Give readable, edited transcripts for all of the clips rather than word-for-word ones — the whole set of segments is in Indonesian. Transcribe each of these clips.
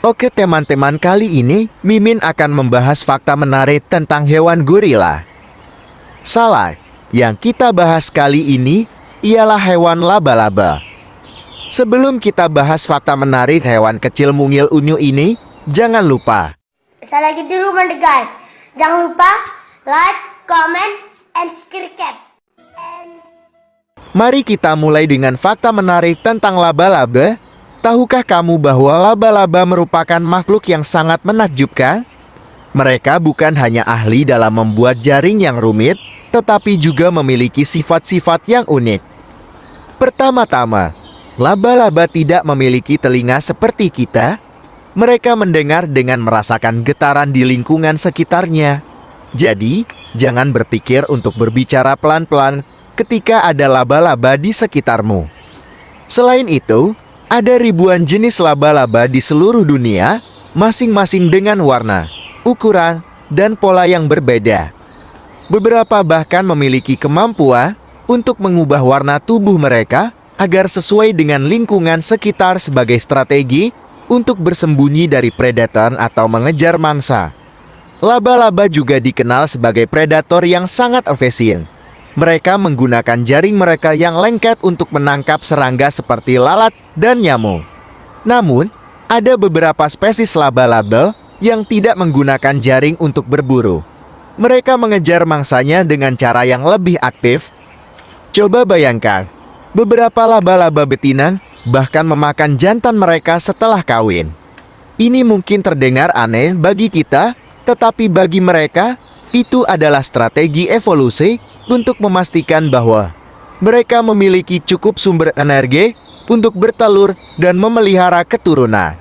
Oke teman-teman, kali ini Mimin akan membahas fakta menarik tentang hewan gorila. Salah, yang kita bahas kali ini ialah hewan laba-laba. Sebelum kita bahas fakta menarik hewan kecil mungil unyu ini, jangan lupa Saya lagi dulu guys. Jangan lupa like, comment, and subscribe. Mari kita mulai dengan fakta menarik tentang laba-laba. Tahukah kamu bahwa laba-laba merupakan makhluk yang sangat menakjubkan? Mereka bukan hanya ahli dalam membuat jaring yang rumit, tetapi juga memiliki sifat-sifat yang unik. Pertama-tama, laba-laba tidak memiliki telinga seperti kita. Mereka mendengar dengan merasakan getaran di lingkungan sekitarnya. Jadi, jangan berpikir untuk berbicara pelan-pelan ketika ada laba-laba di sekitarmu. Selain itu, ada ribuan jenis laba-laba di seluruh dunia, masing-masing dengan warna, ukuran, dan pola yang berbeda. Beberapa bahkan memiliki kemampuan untuk mengubah warna tubuh mereka agar sesuai dengan lingkungan sekitar sebagai strategi untuk bersembunyi dari predator atau mengejar mangsa. Laba-laba juga dikenal sebagai predator yang sangat efisien. Mereka menggunakan jaring mereka yang lengket untuk menangkap serangga seperti lalat dan nyamuk. Namun, ada beberapa spesies laba-laba yang tidak menggunakan jaring untuk berburu. Mereka mengejar mangsanya dengan cara yang lebih aktif. Coba bayangkan, beberapa laba-laba betina bahkan memakan jantan mereka setelah kawin. Ini mungkin terdengar aneh bagi kita, tetapi bagi mereka, itu adalah strategi evolusi untuk memastikan bahwa mereka memiliki cukup sumber energi untuk bertelur dan memelihara keturunan.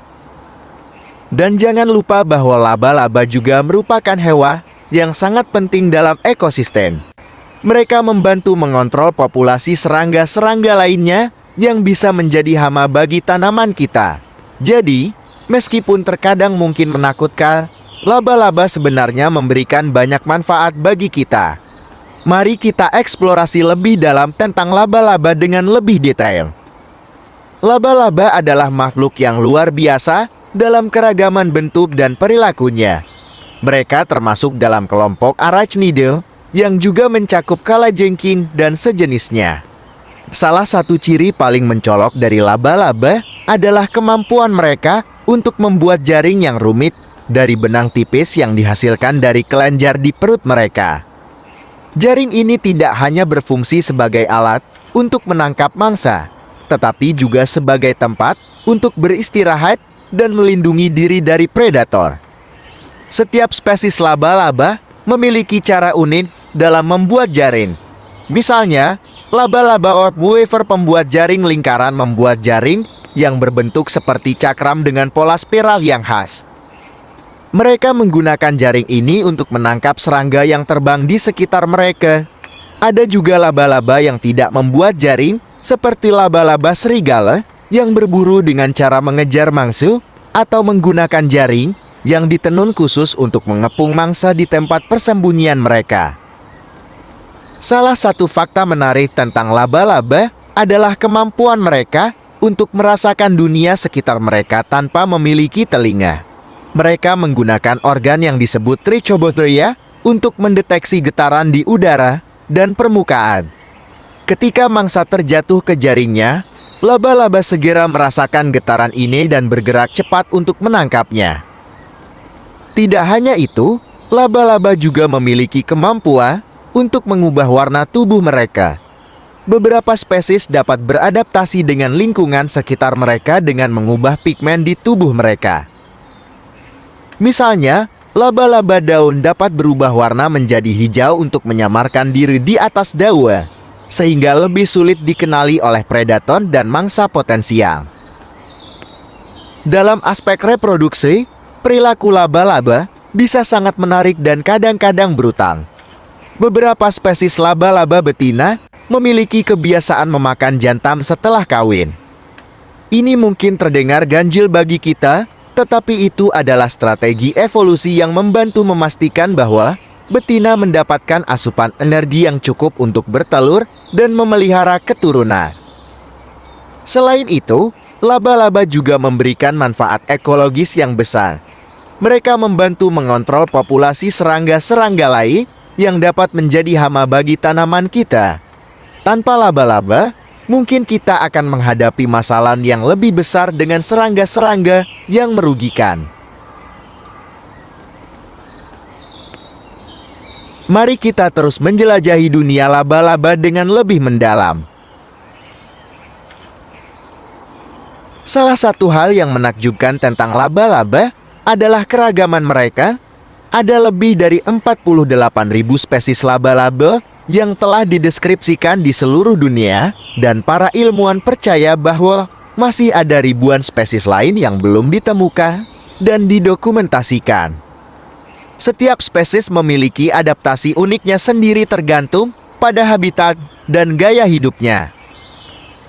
Dan jangan lupa bahwa laba-laba juga merupakan hewan yang sangat penting dalam ekosistem. Mereka membantu mengontrol populasi serangga-serangga lainnya yang bisa menjadi hama bagi tanaman kita. Jadi, meskipun terkadang mungkin menakutkan, laba-laba sebenarnya memberikan banyak manfaat bagi kita. Mari kita eksplorasi lebih dalam tentang laba-laba dengan lebih detail. Laba-laba adalah makhluk yang luar biasa dalam keragaman bentuk dan perilakunya. Mereka termasuk dalam kelompok arachnida yang juga mencakup kalajengking dan sejenisnya. Salah satu ciri paling mencolok dari laba-laba adalah kemampuan mereka untuk membuat jaring yang rumit dari benang tipis yang dihasilkan dari kelenjar di perut mereka. Jaring ini tidak hanya berfungsi sebagai alat untuk menangkap mangsa, tetapi juga sebagai tempat untuk beristirahat dan melindungi diri dari predator. Setiap spesies laba-laba memiliki cara unik dalam membuat jaring. Misalnya, laba-laba orb weaver pembuat jaring lingkaran membuat jaring yang berbentuk seperti cakram dengan pola spiral yang khas. Mereka menggunakan jaring ini untuk menangkap serangga yang terbang di sekitar mereka. Ada juga laba-laba yang tidak membuat jaring, seperti laba-laba serigala yang berburu dengan cara mengejar mangsa atau menggunakan jaring yang ditenun khusus untuk mengepung mangsa di tempat persembunyian mereka. Salah satu fakta menarik tentang laba-laba adalah kemampuan mereka untuk merasakan dunia sekitar mereka tanpa memiliki telinga. Mereka menggunakan organ yang disebut trichobotria untuk mendeteksi getaran di udara dan permukaan. Ketika mangsa terjatuh ke jaringnya, laba-laba segera merasakan getaran ini dan bergerak cepat untuk menangkapnya. Tidak hanya itu, laba-laba juga memiliki kemampuan untuk mengubah warna tubuh mereka. Beberapa spesies dapat beradaptasi dengan lingkungan sekitar mereka dengan mengubah pigmen di tubuh mereka. Misalnya, laba-laba daun dapat berubah warna menjadi hijau untuk menyamarkan diri di atas daun, sehingga lebih sulit dikenali oleh predator dan mangsa potensial. Dalam aspek reproduksi, perilaku laba-laba bisa sangat menarik dan kadang-kadang brutal. Beberapa spesies laba-laba betina memiliki kebiasaan memakan jantan setelah kawin. Ini mungkin terdengar ganjil bagi kita, tetapi itu adalah strategi evolusi yang membantu memastikan bahwa betina mendapatkan asupan energi yang cukup untuk bertelur dan memelihara keturunan. Selain itu, laba-laba juga memberikan manfaat ekologis yang besar. Mereka membantu mengontrol populasi serangga-serangga lain yang dapat menjadi hama bagi tanaman kita. Tanpa laba-laba, mungkin kita akan menghadapi masalah yang lebih besar dengan serangga-serangga yang merugikan. Mari kita terus menjelajahi dunia laba-laba dengan lebih mendalam. Salah satu hal yang menakjubkan tentang laba-laba adalah keragaman mereka. Ada lebih dari 48.000 spesies laba-laba yang telah dideskripsikan di seluruh dunia, dan para ilmuwan percaya bahwa masih ada ribuan spesies lain yang belum ditemukan dan didokumentasikan. Setiap spesies memiliki adaptasi uniknya sendiri tergantung pada habitat dan gaya hidupnya.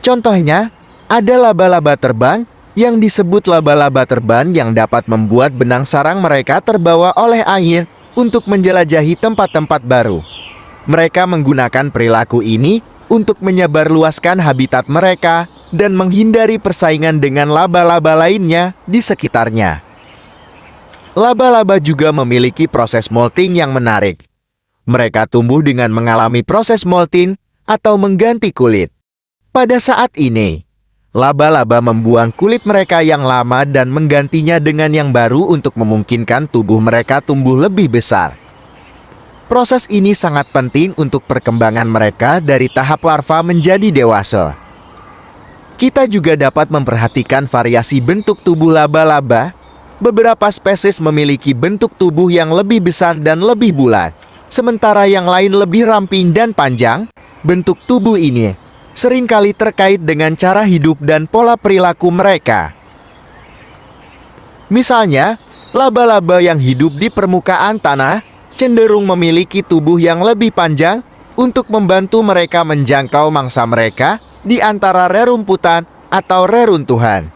Contohnya, ada laba-laba terbang yang disebut laba-laba terbang yang dapat membuat benang sarang mereka terbawa oleh air untuk menjelajahi tempat-tempat baru. Mereka menggunakan perilaku ini untuk menyebarluaskan habitat mereka dan menghindari persaingan dengan laba-laba lainnya di sekitarnya. Laba-laba juga memiliki proses molting yang menarik. Mereka tumbuh dengan mengalami proses molting atau mengganti kulit. Pada saat ini, laba-laba membuang kulit mereka yang lama dan menggantinya dengan yang baru untuk memungkinkan tubuh mereka tumbuh lebih besar. Proses ini sangat penting untuk perkembangan mereka dari tahap larva menjadi dewasa. Kita juga dapat memperhatikan variasi bentuk tubuh laba-laba. Beberapa spesies memiliki bentuk tubuh yang lebih besar dan lebih bulat, sementara yang lain lebih ramping dan panjang. Bentuk tubuh ini seringkali terkait dengan cara hidup dan pola perilaku mereka. Misalnya, laba-laba yang hidup di permukaan tanah cenderung memiliki tubuh yang lebih panjang untuk membantu mereka menjangkau mangsa mereka di antara rerumputan atau reruntuhan.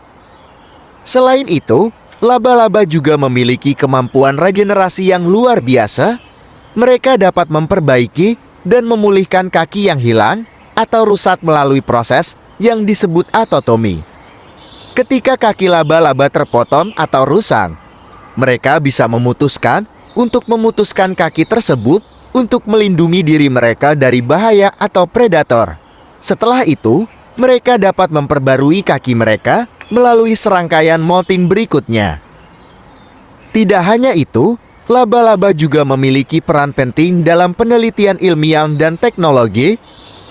Selain itu, laba-laba juga memiliki kemampuan regenerasi yang luar biasa. Mereka dapat memperbaiki dan memulihkan kaki yang hilang atau rusak melalui proses yang disebut autotomi. Ketika kaki laba-laba terpotong atau rusak, mereka bisa memutuskan kaki tersebut untuk melindungi diri mereka dari bahaya atau predator. Setelah itu, mereka dapat memperbarui kaki mereka melalui serangkaian molting berikutnya. Tidak hanya itu, laba-laba juga memiliki peran penting dalam penelitian ilmiah dan teknologi.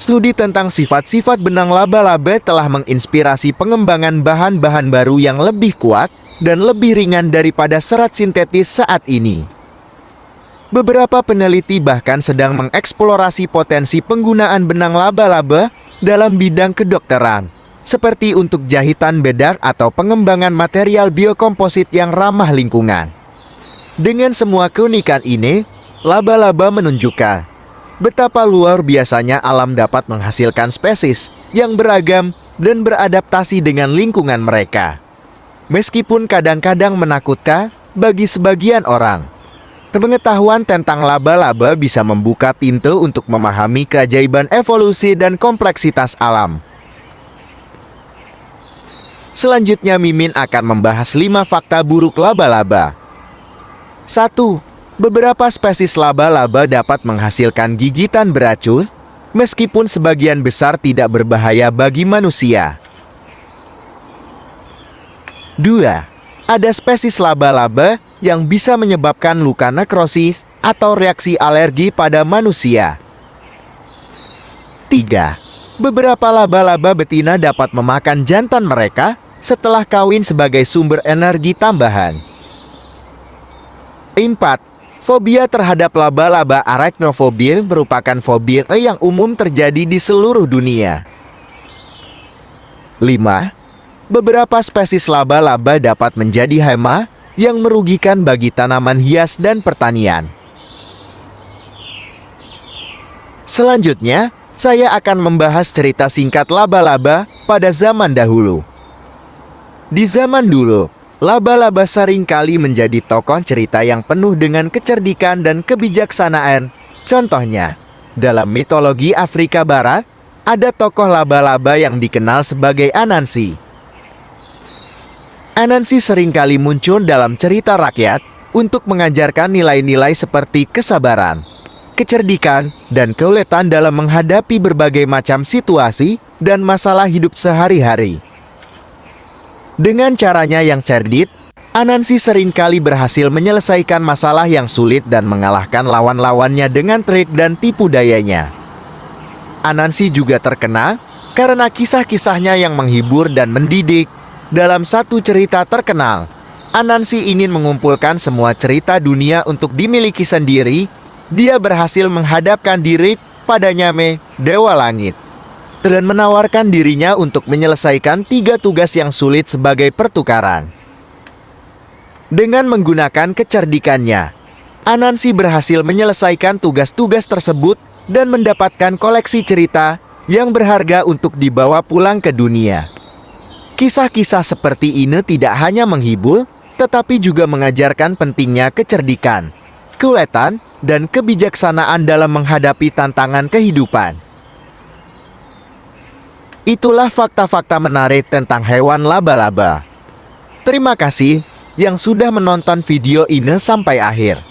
Studi tentang sifat-sifat benang laba-laba telah menginspirasi pengembangan bahan-bahan baru yang lebih kuat dan lebih ringan daripada serat sintetis saat ini. Beberapa peneliti bahkan sedang mengeksplorasi potensi penggunaan benang laba-laba dalam bidang kedokteran, seperti untuk jahitan bedak atau pengembangan material biokomposit yang ramah lingkungan. Dengan semua keunikan ini, laba-laba menunjukkan betapa luar biasanya alam dapat menghasilkan spesies yang beragam dan beradaptasi dengan lingkungan mereka. Meskipun kadang-kadang menakutkan bagi sebagian orang, pengetahuan tentang laba-laba bisa membuka pintu untuk memahami keajaiban evolusi dan kompleksitas alam. Selanjutnya, Mimin akan membahas 5 fakta buruk laba-laba. 1. Beberapa spesies laba-laba dapat menghasilkan gigitan beracun, meskipun sebagian besar tidak berbahaya bagi manusia. 2. Ada spesies laba-laba yang bisa menyebabkan luka nekrosis atau reaksi alergi pada manusia. 3. Beberapa laba-laba betina dapat memakan jantan mereka setelah kawin sebagai sumber energi tambahan. 4. Fobia terhadap laba-laba arachnofobia merupakan fobia yang umum terjadi di seluruh dunia. 5. Beberapa spesies laba-laba dapat menjadi hama yang merugikan bagi tanaman hias dan pertanian. Selanjutnya, saya akan membahas cerita singkat laba-laba pada zaman dahulu. Di zaman dulu, laba-laba seringkali menjadi tokoh cerita yang penuh dengan kecerdikan dan kebijaksanaan. Contohnya, dalam mitologi Afrika Barat, ada tokoh laba-laba yang dikenal sebagai Anansi. Anansi seringkali muncul dalam cerita rakyat untuk mengajarkan nilai-nilai seperti kesabaran, kecerdikan, dan keuletan dalam menghadapi berbagai macam situasi dan masalah hidup sehari-hari. Dengan caranya yang cerdik, Anansi seringkali berhasil menyelesaikan masalah yang sulit dan mengalahkan lawan-lawannya dengan trik dan tipu dayanya. Anansi juga terkenal karena kisah-kisahnya yang menghibur dan mendidik. Dalam satu cerita terkenal, Anansi ingin mengumpulkan semua cerita dunia untuk dimiliki sendiri. Dia berhasil menghadapkan diri pada Nyame, Dewa Langit, dan menawarkan dirinya untuk menyelesaikan 3 tugas yang sulit sebagai pertukaran. Dengan menggunakan kecerdikannya, Anansi berhasil menyelesaikan tugas-tugas tersebut dan mendapatkan koleksi cerita yang berharga untuk dibawa pulang ke dunia. Kisah-kisah seperti ini tidak hanya menghibur, tetapi juga mengajarkan pentingnya kecerdikan, keuletan, dan kebijaksanaan dalam menghadapi tantangan kehidupan. Itulah fakta-fakta menarik tentang hewan laba-laba. Terima kasih yang sudah menonton video ini sampai akhir.